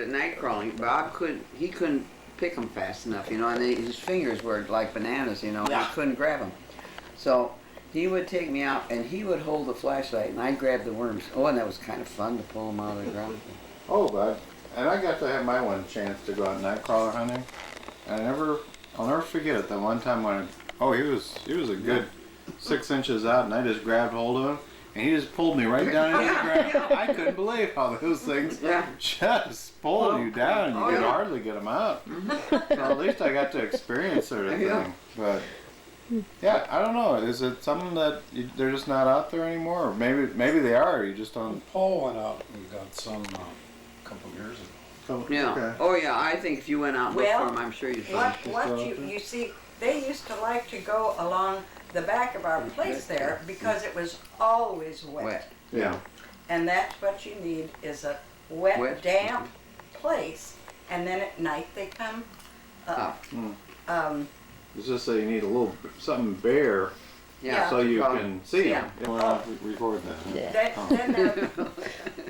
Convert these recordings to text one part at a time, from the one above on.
At night crawling, Bob he couldn't pick them fast enough, you know, and his fingers were like bananas, you know, and he couldn't grab them. So he would take me out and he would hold the flashlight and I'd grab the worms. Oh, and that was kind of fun to pull them out of the ground. Oh, bud. And I got to have my one chance to go out night crawler hunting. And I'll never forget it. The one time when, he was a good 6 inches out and I just grabbed hold of him. And he just pulled me right down into the ground. I couldn't believe how those things just pull you down. You could hardly get them out. So at least I got to experience sort of thing. But yeah, I don't know. Is it something that they're just not out there anymore? Or maybe they are. You just don't. Paul went out and got some a couple of years ago. Yeah. Okay. Oh yeah. I think if you went out and looked for them, I'm sure you'd find them. What you see, they used to like to go along the back of our place there because it was always wet. Yeah. And that's what you need is a wet. Damp place, and then at night they come up. It's just that you need a little something bare, so you can see them. We'll record that. Then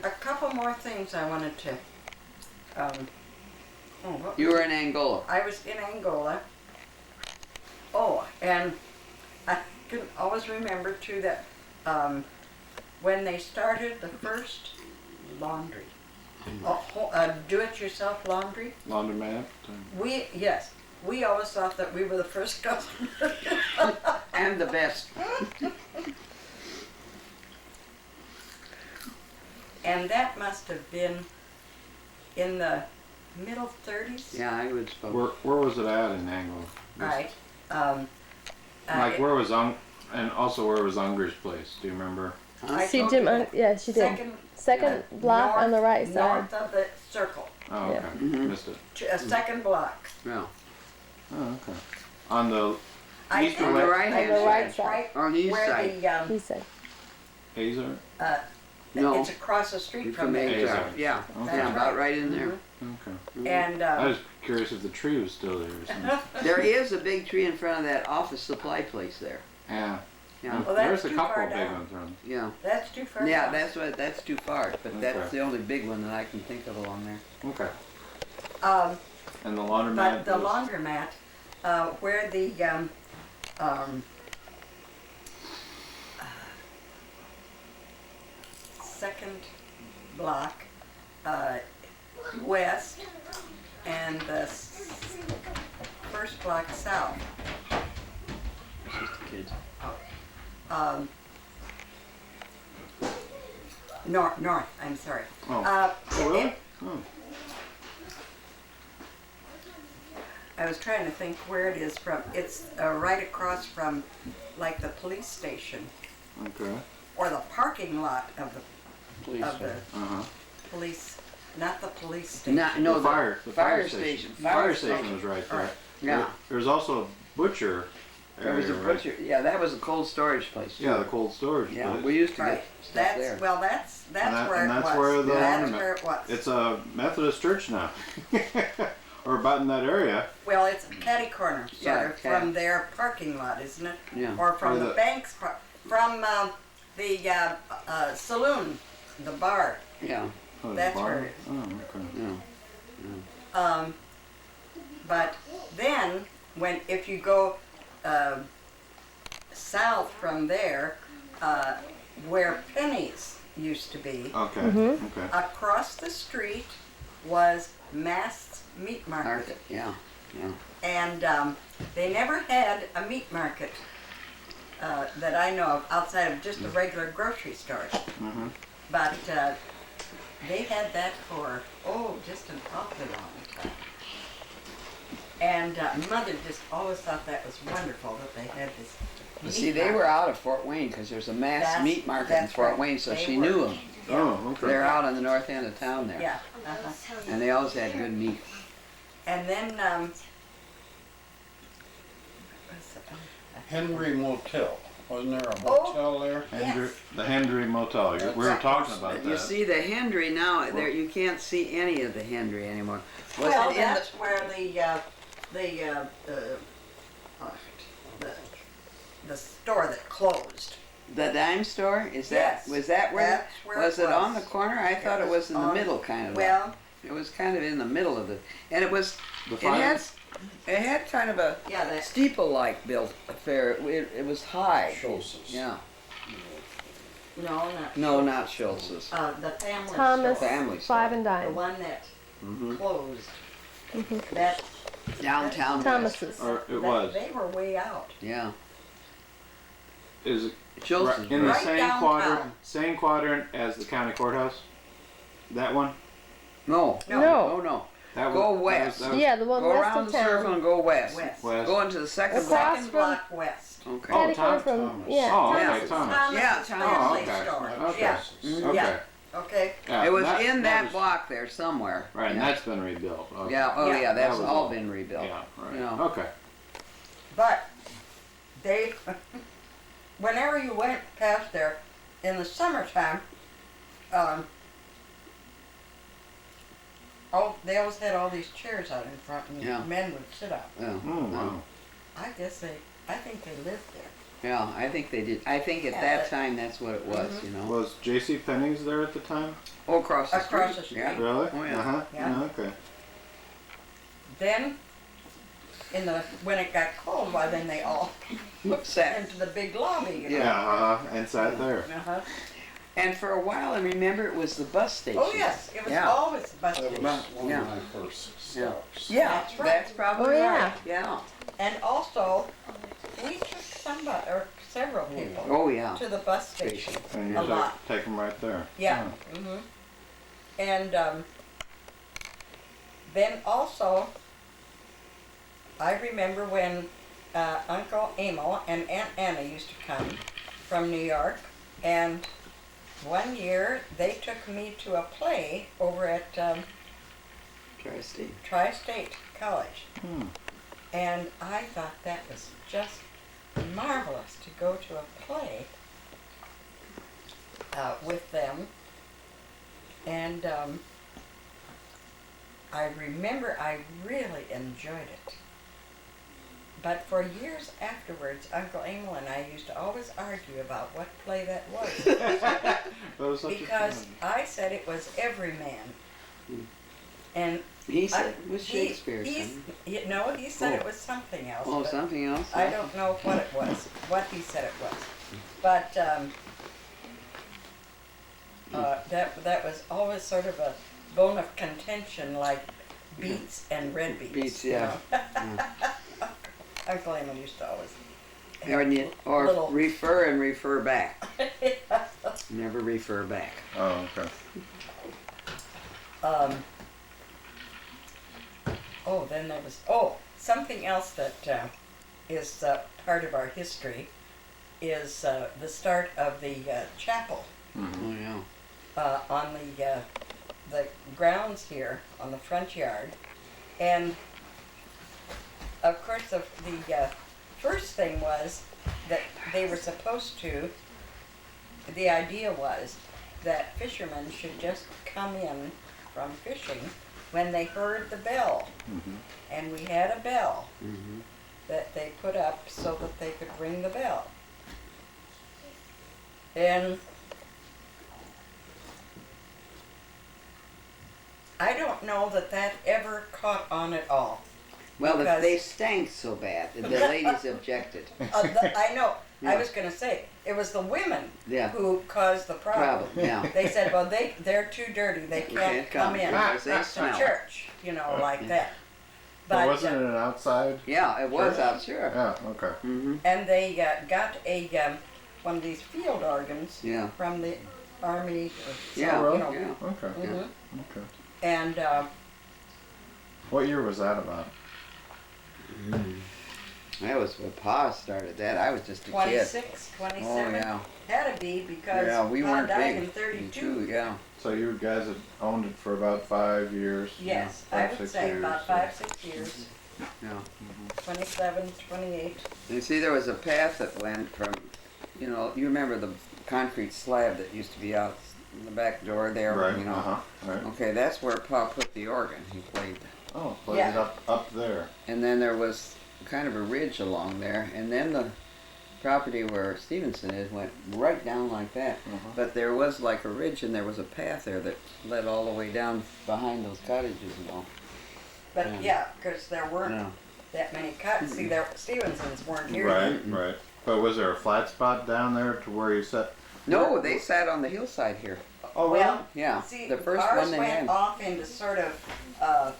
a couple more things I wanted to. You were in Angola. I was in Angola. Oh, and I can always remember too that when they started the first laundry, do-it-yourself laundry. Laundromat. We always thought that we were the first customers. And the best. And that must have been in the middle 30s. Yeah, I would suppose. Where was it at in Angola? Right. Where was and also where was Unger's place? Do you remember? She did. Yeah, she did. Second block on the right side. North of the circle. Oh, okay. Missed it. A second block. Yeah. Oh, okay. On the east or On the west? right-hand On the right side. side. On the east where side. He said. Hazer? No. It's across the street From from there. Azar. Azar. Yeah. Okay. Yeah, about right in there. Okay. And I was curious if the tree was still there or something. There is a big tree in front of that office supply place there. Yeah. Yeah. Well, that's There's a too couple far of big down. ones around. Yeah. That's too far. Yeah, down. that's too far, but that's Okay. the only big one that I can think of along there. Okay. And the laundromat? But the laundromat, where the second block west and the first block south. It's just the kids. North, I'm sorry. Really? I was trying to think where it is from. It's right across from, like, the police station. Okay. Or the parking lot of the Police. police, not the police station. No, the fire station. Fire station was right there. Right. Yeah. There's also a butcher There was a area, right? butcher. Yeah, that was a cold storage place. Yeah, the cold storage Yeah, place. we used to Right. get stuff there. That's where it that's was. where the That's laundromat- where it was. It's a Methodist church now. Or about in that area. Well, it's catty corner, sort Yeah, of, from their parking lot, isn't it? Yeah. Or from Or the the- bank's, from the saloon, the bar. Yeah. Oh, That's bar? where it is. Oh, okay. Yeah. But then, if you go south from there, where Penny's used to be, Okay. Okay. across the street was Mast's Meat Market. Market. Yeah. Yeah. And they never had a meat market that I know of outside of just the regular grocery stores. But they had that for, just an awfully long time. And Mother just always thought that was wonderful that they had this meat See, they market. were out of Fort Wayne because there's a mass That's- meat market in that's Fort right. Wayne, so They she were. knew them. Yeah. Oh, okay. They're out on the north end of town there. Yeah. And they always had good meat. And then, Henry Motel. Wasn't there a Oh. motel there? The Hendry Motel. We were talking about that. You see the Hendry now, there you can't see any of the Hendry anymore. Was well, it in that's where the store that closed. the dime store? Is that Yes, was that where? that's where Was it it on the was. corner? I thought it was in the on- middle, kind of. Well, It was kind of in the middle of and it was, The it had, Fires? it had kind of a Yeah, that steeple-like built affair. It was high. Schultz's. Yeah. no, not Not Schultz's. the family Thomas, store. Family Five store. and The Dime. one that Mm-hmm. closed. That Downtown West. Thomas's. Or it that- was. They were way out. Yeah. Is it Schultz's. right, in the Right same downtown. quadrant as the county courthouse? That one? No. No. No. That Go was, west. That was, Yeah, the one Go west around of the circle town. and go west. West. West. Go into the second Across block. Second from- block west. Okay. Oh, Catty corner Tom- from Thomas. yeah. Oh, okay, Thomas. Thomas. Yeah, Thomas's Thomas. Oh, family okay. store. Okay. Yeah. Okay. Yeah. Okay. Yeah, It was in that was- block there somewhere. Right, and Yeah. that's been rebuilt. Okay. Yeah. Oh Yeah. yeah. That's That was all all. been rebuilt. Yeah, right. Yeah. Okay. But they, whenever you went past there in the summertime, they always had all these chairs out in front, and Yeah. men would sit up. Yeah. Oh, wow. I think they lived there. Yeah. I think they did. I think at Yeah, that but- time that's what it was. You know. Was J.C. Penney's there at the time? Oh, across the street. Across the street. Yeah. Really? Oh, yeah. Uh-huh. Yeah. Okay. Then, when it got cold, why then they all Sat. into the big lobby. You know? Yeah, uh-huh. And sat there. Uh-huh. And for a while, I remember it was the bus station. Oh yes, it was Yeah. always bus That was station. one Yeah. of my first Yeah. stops. Yeah, That's right. that's probably Oh, yeah. right. Yeah. And also, we took somebody or several people Oh yeah. to the bus station. And you A lot. take them right there. Yeah. Hmm. And then also, I remember when Uncle Emil and Aunt Anna used to come from New York, and one year they took me to a play over at Tri-State. Tri-State College. Hmm. And I thought that was just marvelous to go to a play with them. And I remember I really enjoyed it. But for years afterwards, Uncle Emil and I used to always argue about what play that was. That was such Because a I said it was Everyman. And He said it was he Shakespeare. son. said Oh. it was something else. Oh, but something else. I don't know what it was, what he said it was. But that was always sort of a bone of contention, like beets and red beets. Beets, you yeah. know. Uncle Emil used to always. Or Little- refer and refer back. Never refer back. Oh, okay. Then there was something else that is part of our history is the start of the chapel Oh yeah. on the grounds here on the front yard, and of course the first thing was that they were supposed to. The idea was that fishermen should just come in from fishing when they heard the bell. Mm-hmm. And we had a bell Mm-hmm. that they put up so that they could ring the bell. And I don't know that ever caught on at all. Well, Because- they stank so bad that the ladies objected. I know. I Yeah. was going to say, it was the women Yeah. who caused the problem. Problem. Yeah. They said, well, they're too dirty. They You can't come in because they to smell. church, like that. But wasn't it an outside? Yeah, it was Sure. out sure. Yeah, okay. Mm-hmm. And they got a one of these field organs Yeah. from the army. Or Yeah. Oh, really? you know. Yeah. Okay. Mhm. Okay. And What year was that about? That was when Pa started that. I was just a kid. 26, Oh 27. yeah. Had to be because Yeah, we Pa weren't died big. in 32. Too, yeah. So you guys had owned it for about 5 years? Yes, Yeah, I 5, would 6 say years, about so- 5-6 years. Yeah. 27, 28. You see, there was a path that went from, you remember the concrete slab that used to be out in the back door there, Right, you know. uh-huh, right. Okay, that's where Pa put the organ. He played. Oh, played Yeah. it up there. And then there was kind of a ridge along there, and then property where Stevenson is went right down like that. But there was like a ridge and there was a path there that led all the way down behind those cottages and all. But yeah, because there weren't that many cottages. See, there Stevensons weren't here. Right, right. But was there a flat spot down there to where you sat? No, they sat on the hillside here. Oh, really? Well, Yeah, see, the first ours one they went had. off into sort of,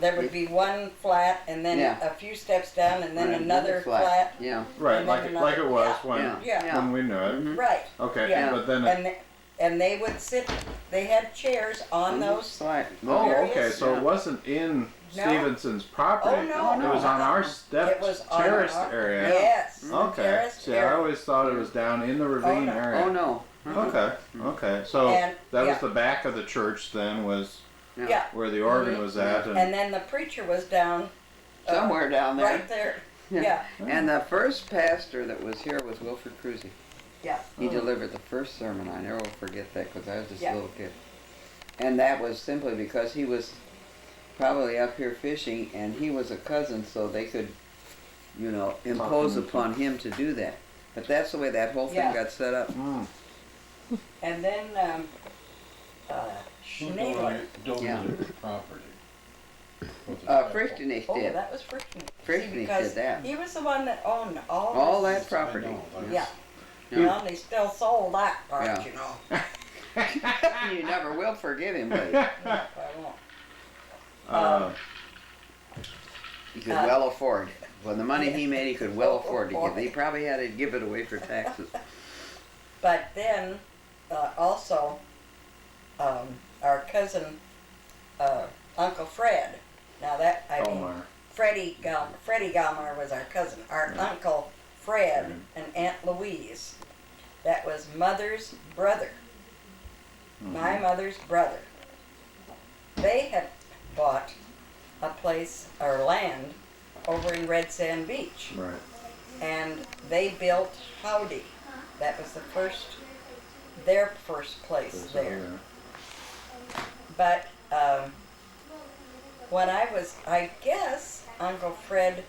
there would be one flat and then Yeah. a few steps down and then Right, another flat. Yeah. Right, And like then like it was another- when Yeah. when we knew it. Right. Okay, Yeah. but then And they would sit, they had chairs on those. Slide. oh, okay, areas. so it wasn't in No. Stevenson's property. Oh, no. It was on our It step was on terraced our- area. Yes. the Okay. terraced See, I area. always thought it was down in the ravine no. area. Oh no. Okay. Okay. So And- that was yeah. the back of the church then was Yeah. where the organ was at, And then the preacher was down. Somewhere down there. Right there. Yeah. And the first pastor that was here was Wilford Cruzy. Yeah. He delivered the first sermon. I never will forget that because I was just Yeah. a little kid. And that was simply because he was probably up here fishing and he was a cousin, so they could, you know, impose upon him to do that. But that's the way that whole thing Yeah. got set up. And then Who Schneebler. donated the property? Was it Frichtenich Oh, did. that was Frichtenich. Frichtenich Because did that. he was the one that owned all All this. that property. I know, but Yeah. Yeah. You know, and they still sold that part, Yeah. you know. You never will forgive him, but Yeah, I won't. he could well afford. Well, the money Yeah. he made, he could well afford to give. afford. He probably had to give it away for taxes. But then, also, our cousin, Uncle Fred. Now that, I mean, Omar. Freddie Galmar was our cousin. Our Uncle Fred and Aunt Louise. That was Mother's brother. My mother's brother. They had bought a place or land over in Red Sand Beach. Right. And they built Howdy. That was their first place there. But when I guess Uncle Fred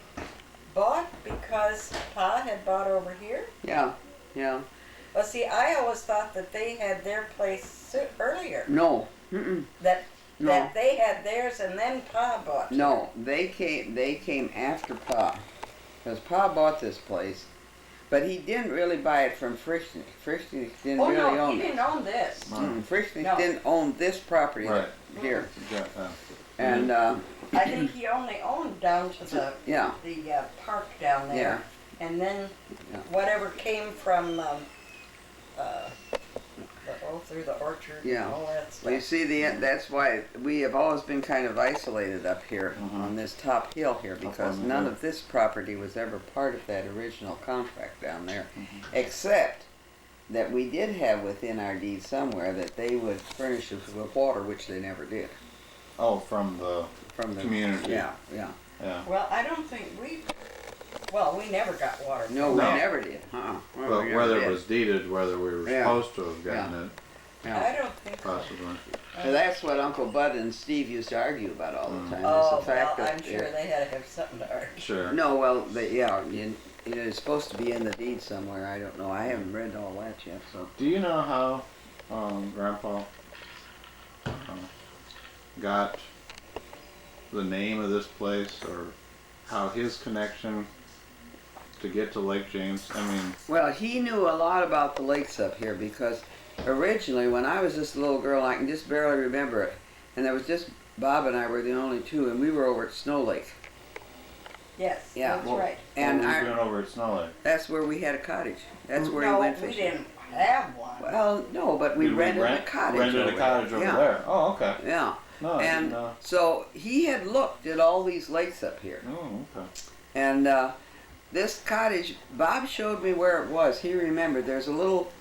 bought because Pa had bought over here. Yeah, yeah. Well, see, I always thought that they had their place earlier. No. Mm-mm. That No. they had theirs and then Pa bought. No, they came after Pa, because Pa bought this place, but he didn't really buy it from Frichtenich. Frichtenich didn't Oh really no, own he it. didn't own this. Frichtenich No. didn't own this property Right. here, Yeah, and I think he only owned down to the yeah, park down there, and then Yeah. whatever came from through the orchard Yeah. and all that stuff. well, you see, that's why we have always been kind of isolated up here on this top hill here, because on the none hill. of this property was ever part of that original contract down there, except that we did have within our deed somewhere that they would furnish us with water, which they never did. Oh, from the From the community. Yeah, yeah. Yeah. Well, I don't think we never got water. No, we No. never did. Well, But we never whether did. it was deeded, whether we were Yeah. supposed to have gotten Yeah. it, Yeah. I don't think so. possibly. And that's what Uncle Bud and Steve used to argue about all the time. is Oh, the fact well, that I'm sure they had to have something to argue. Sure. No, well, it's supposed to be in the deed somewhere. I don't know. I haven't read all that yet. So Do you know how Grandpa got the name of this place, or how his connection to get to Lake James? I mean, well, he knew a lot about the lakes up here because originally, when I was just a little girl, I can just barely remember it, and there was just Bob and I were the only two, and we were over at Snow Lake. Yes, Yeah, that's well, right. And what were you doing over at Snow Lake? that's where we had a cottage. That's where No, he went we fishing. didn't have one. Well, no, but we Did rented a rent- cottage. rented over a cottage there. over Yeah. there. Oh, okay. Yeah. No, I didn't And know. so he had looked at all these lakes up here. Oh, okay. And this cottage, Bob showed me where it was. He remembered. There's a little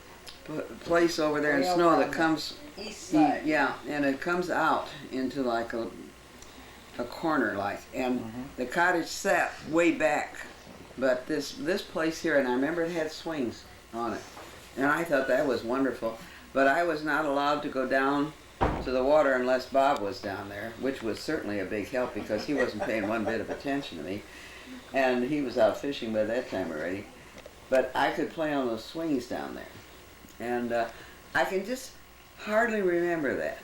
place over there in Way Snow over that on comes, East side. yeah, and it comes out into like a corner like. And the cottage sat way back. But this place here, and I remember it had swings on it. And I thought that was wonderful. But I was not allowed to go down to the water unless Bob was down there, which was certainly a big help because he wasn't paying one bit of attention to me. And he was out fishing by that time already. but I could play on those swings down there. And I can just hardly remember that,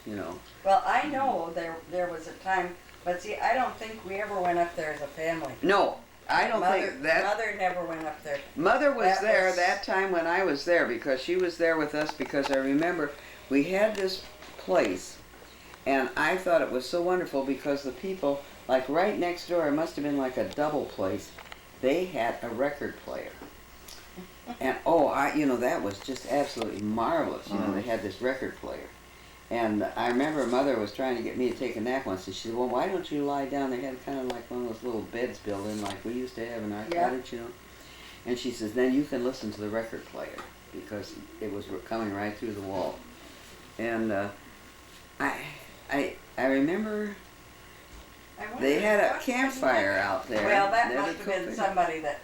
you know. Well, I know there was a time, but see, I don't think we ever went up there as a family. No, I don't think that. Mother never went up there. Mother was there that time when I was there, because she was there with us, because I remember we had this place, and I thought it was so wonderful because the people, like right next door, it must have been like a double place, they had a record player. And you know, that was just absolutely marvelous. You know, they had this record player. And I remember Mother was trying to get me to take a nap once, and she said, well, why don't you lie down? They had kind of like one of those little beds built in like we used to have in our cottage, you know. And she says, then you can listen to the record player, because it was coming right through the wall. And I remember they had a campfire out there. Well, that must have been somebody that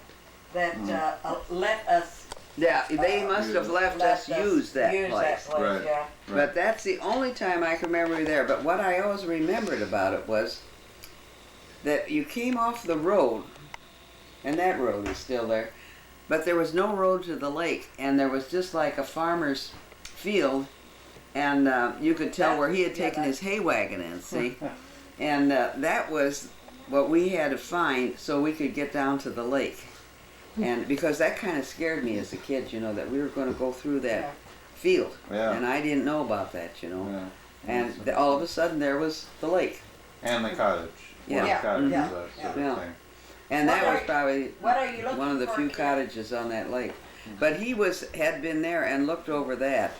let us. Yeah, they must have let us use that place. Right. Yeah. But that's the only time I can remember there. But what I always remembered about it was that you came off the road, and that road is still there, but there was no road to the lake, and there was just like a farmer's field, and you could tell where he had taken his hay wagon in, see? And that was what we had to find so we could get down to the lake. And because that kind of scared me as a kid, you know, that we were going to go through that field. Yeah. And I didn't know about that, you know. Yeah. And all of a sudden there was the lake. And the cottage. Yeah. One of the cottages, Yeah. that sort Yeah. of thing. And that was probably What are you looking one of the for, few kid? cottages on that lake. But he had been there and looked over that.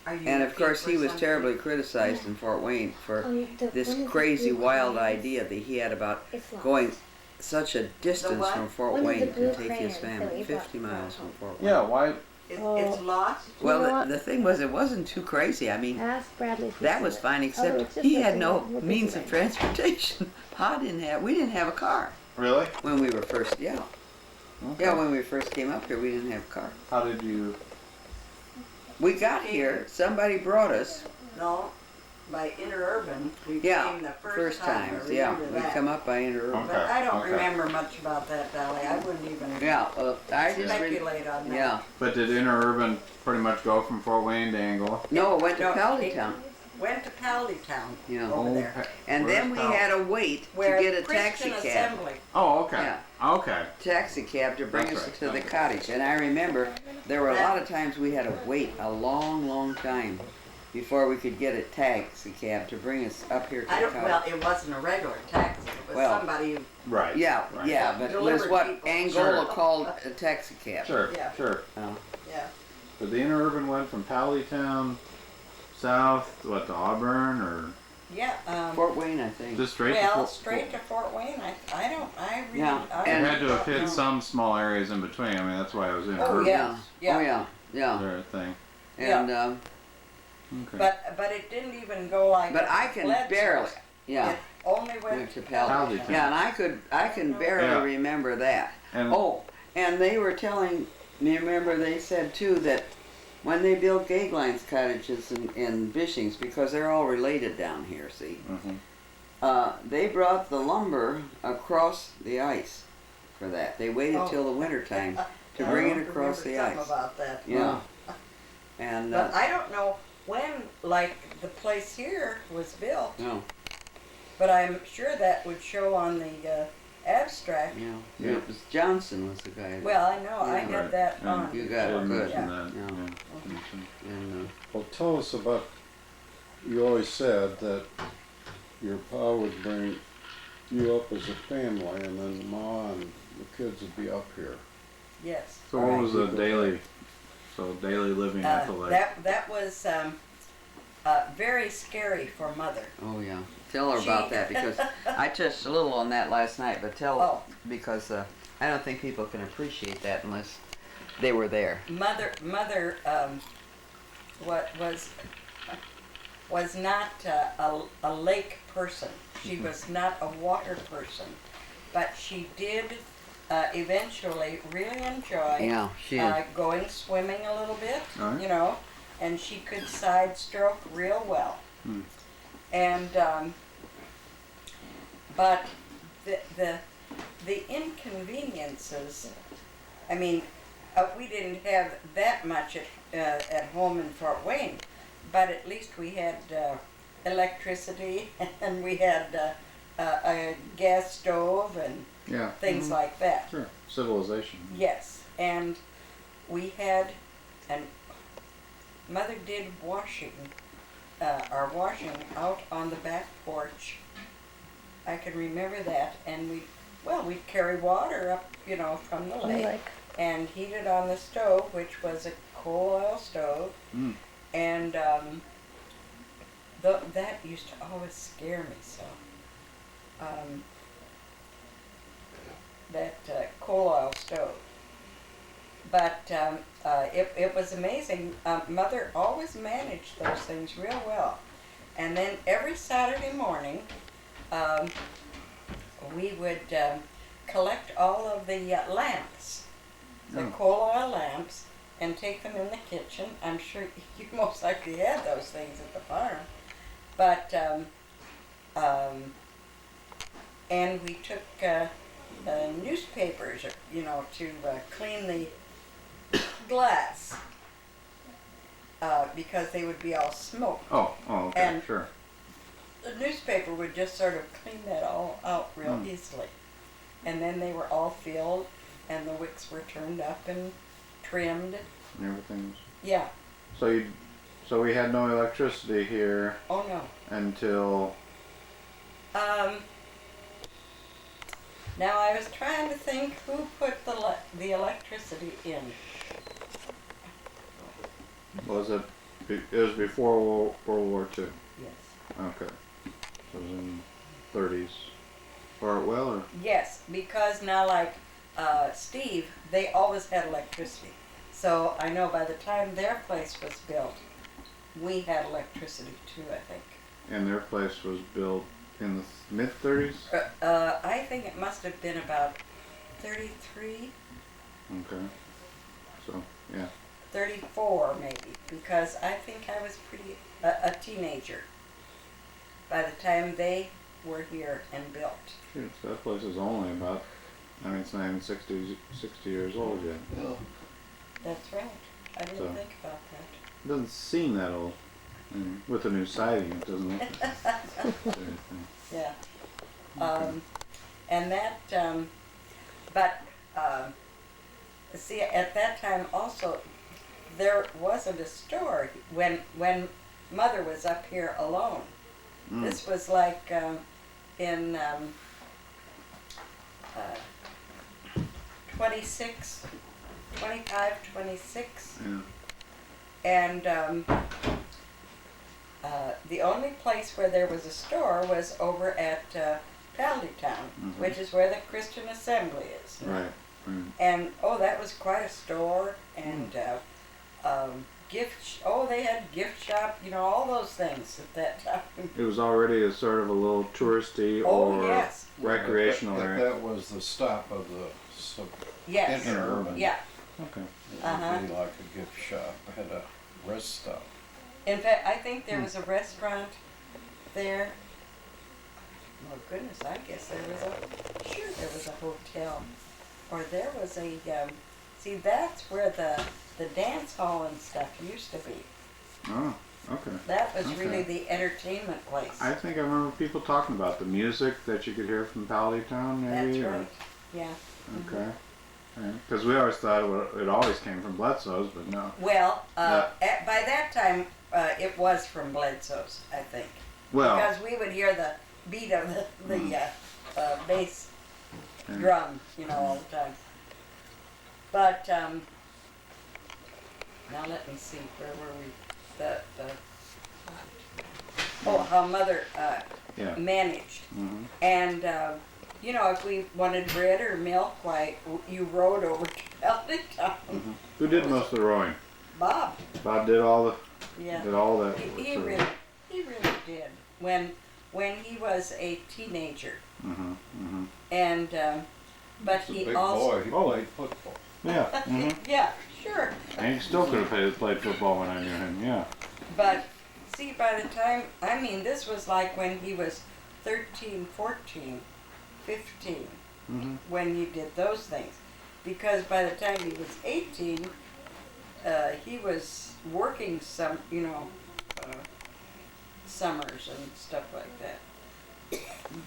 Are you And of looking course for he was something? terribly criticized in Fort Wayne for this crazy wild idea that he had about going such a distance what? from Fort One of the Wayne to blue take his crayons that family we 50 bought miles from from Fort Wayne. Yeah, why? It's lost. You know Well, what? the thing was, it wasn't too crazy. I mean, Ask Bradley. if he's that seen was it. fine, Oh, except it's just he a had thing. no We're busy means of right now. transportation. We didn't have a car Really? when we were first, Okay. Yeah, when we first came up here, we didn't have a car. How did you? We got here, somebody brought us, No, by interurban, we yeah, came the first time. times, I yeah. remember We that. come up by interurban. Okay. But I don't Okay. remember much about that, Dolly. I wouldn't even Yeah, I just, speculate on that. yeah. But did interurban pretty much go from Fort Wayne to Angola? No, it went to No, Paldytown. Went to Paldytown Yeah. over there. And then we had to wait Where to get a taxi Christian cab. Assembly. Oh, okay. Yeah. Okay. Taxi cab to bring That's us right, to the okay. cottage. And I remember there were a lot of times we had to wait a long, long time before we could get a taxi cab to bring us up here to the Well, cottage. it wasn't a regular taxi. It was Well, somebody who, Right. Yeah, Right. yeah, but it was Delivered what people. Angola Sure. called a taxi cab. Sure. Yeah. Sure. yeah. But the interurban went from Pallytown south, what, to Auburn, or Yeah, Fort Wayne, I think. just straight to well, Fort? straight to Fort Wayne. I really, Yeah, I It and- had to have don't hit know. some small areas in between. I mean, that's why I was in Oh, urban. yeah. Oh, yeah, yeah. Their thing. And, Okay. But it didn't even go like. but up I to can Bledsoe's. barely, yeah. It only Went went to to Paldytown. Paldytown. Yeah, and I can barely Yeah. remember that. And Oh, and they were telling me, remember they said too that when they built Gagline's cottages in Bishings, because they're all related down here, see, they brought the lumber across the ice for that. They waited till the winter time to I bring it remember across the something ice. about that. Yeah. And, But I don't know when, like, the place here was built, no, but I'm sure that would show on the abstract. yeah. Yeah. It was Johnson was the guy. that- Well, I know, I Yeah. had that And on. You got it, Did good. mention that, Yeah. yeah. And, Well, tell us about, you always said that your pa would bring you up as a family and then ma and the kids would be up here. Yes. So what was the daily living at the lake? That was very scary for Mother. oh yeah. Tell her about that, because I touched a little on that last night, but Oh. because I don't think people can appreciate that unless they were there. Mother, what was not a lake person. She was not a water person, but she did eventually really enjoy Yeah, she going swimming a little bit, Alright. you know, and she could side stroke real well. Hmm. And but the inconveniences, I mean, we didn't have that much at home in Fort Wayne, but at least we had electricity and we had a gas stove and Yeah. things like that. Sure. Civilization. Yes, and we had, and Mother did our washing out on the back porch. I can remember that, and we'd carry water up, from the lake, and heat it on the stove, which was a coal oil stove, and that used to always scare me so. That coal oil stove. But it was amazing. Mother always managed those things real well. And then every Saturday morning, we would collect all of the lamps, the coal oil lamps, and take them in the kitchen. I'm sure you most likely had those things at the farm. But, and we took newspapers, to clean the glass because they would be all smoked. Oh, okay, and sure. The newspaper would just sort of clean that all out real easily. And then they were all filled, and the wicks were turned up and trimmed. And everything. Yeah. So we had no electricity here. Oh no. Until. Now I was trying to think who put the electricity in. Was it? It was before World War II. Yes. Okay. So it was in 30s. Or. Yes, because now Steve, they always had electricity. So I know by the time their place was built, we had electricity too, I think. And their place was built in the mid-30s? I think it must have been about 33. Okay. So, yeah. 34 maybe, because I think I was a teenager by the time they were here and built. Shoot, so that place is only about, it's not even 60 years old yet. Yeah. That's right. I didn't think about that. It doesn't seem that old. With the new siding, it doesn't look anything. Yeah. Okay. And that, but see, at that time also, there wasn't a store when Mother was up here alone. This was like in 25, 26. Yeah. And the only place where there was a store was over at Town, which is where the Christian Assembly is. Right. And that was quite a store, and they had gift shop, all those things at that time. It was already a sort of a little touristy Yes. recreational area. That was the stop of the Yes. interurban. Yeah. Okay. It would be like a gift shop. It had a rest stop. In fact, I think there was a restaurant there. Oh goodness, I guess there was a hotel. Or there was a, see, that's where the dance hall and stuff used to be. Oh, okay. That was really the entertainment place. I think I remember people talking about the music that you could hear from Town, maybe. That's right. Yeah. Okay. Because we always thought it always came from Bledsoe's, but no. Well, by that time, it was from Bledsoe's, I think. Well. Because we would hear the beat of the bass drum, all the time. But now let me see, where were we? How Mother managed, and if we wanted bread or milk, why you rode over to Town. Who did most of the rowing? Bob. Bob did all the. Yeah. Did all that. He really did. When he was a teenager. And but He was a he big also boy. He played football. Yeah. yeah, sure. And he still could have played football when I knew him. Yeah. But see, by the time, this was like when he was 13, 14, 15, when you did those things. because by the time he was 18, he was working some, summers and stuff like that.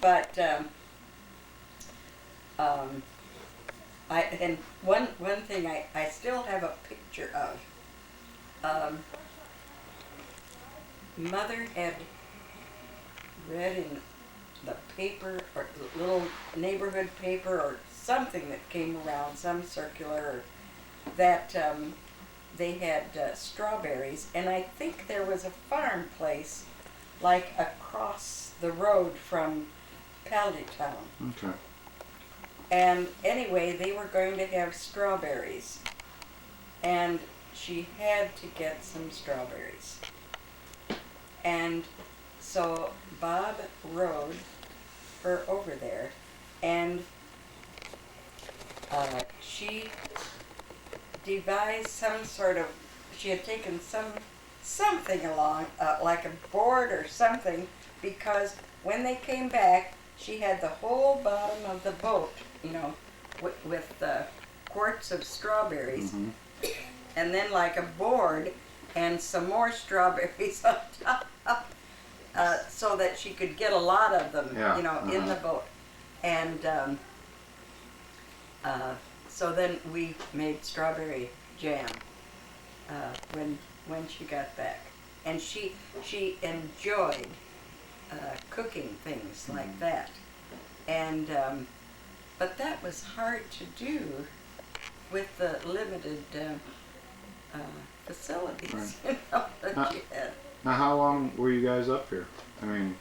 But and one thing I still have a picture of. Mother had read in the paper or the little neighborhood paper or something that came around, some circular, that they had strawberries, and I think there was a farm place like across the road from Town. Okay. And anyway, they were going to have strawberries, and she had to get some strawberries. And so Bob rode her over there, and she devised some sort of, she had taken something along, like a board or something, because when they came back, she had the whole bottom of the boat, with quarts of strawberries, and then like a board and some more strawberries on top, so that she could get a lot of them, in the boat. And so then we made strawberry jam when she got back, and she enjoyed cooking things like that, and but that was hard to do with the limited facilities that you had. Now, how long were you guys up here? I mean,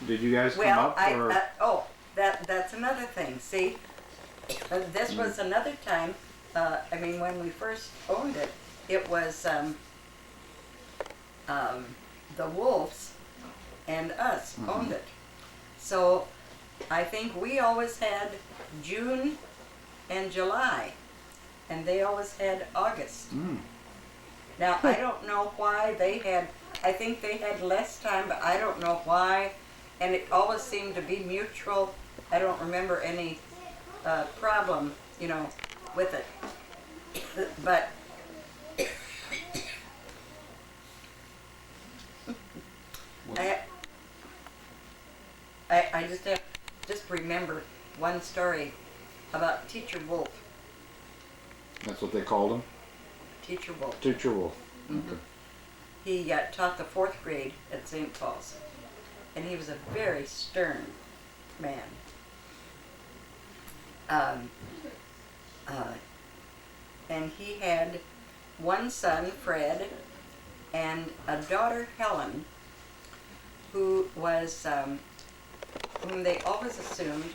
did you guys come up? Or? That's another thing. See, this was another time. When we first owned it, it was the Wolves and us owned it. So I think we always had June and July, and they always had August. Now, I don't know why I think they had less time, but I don't know why, and it always seemed to be mutual. I don't remember any problem, with it. But I just remember one story about Teacher Wolf. That's what they called him? Teacher Wolf. Teacher Wolf. Okay. He taught the 4th grade at St. Paul's, and he was a very stern man. And he had one son, Fred, and a daughter, Helen, who was, whom they always assumed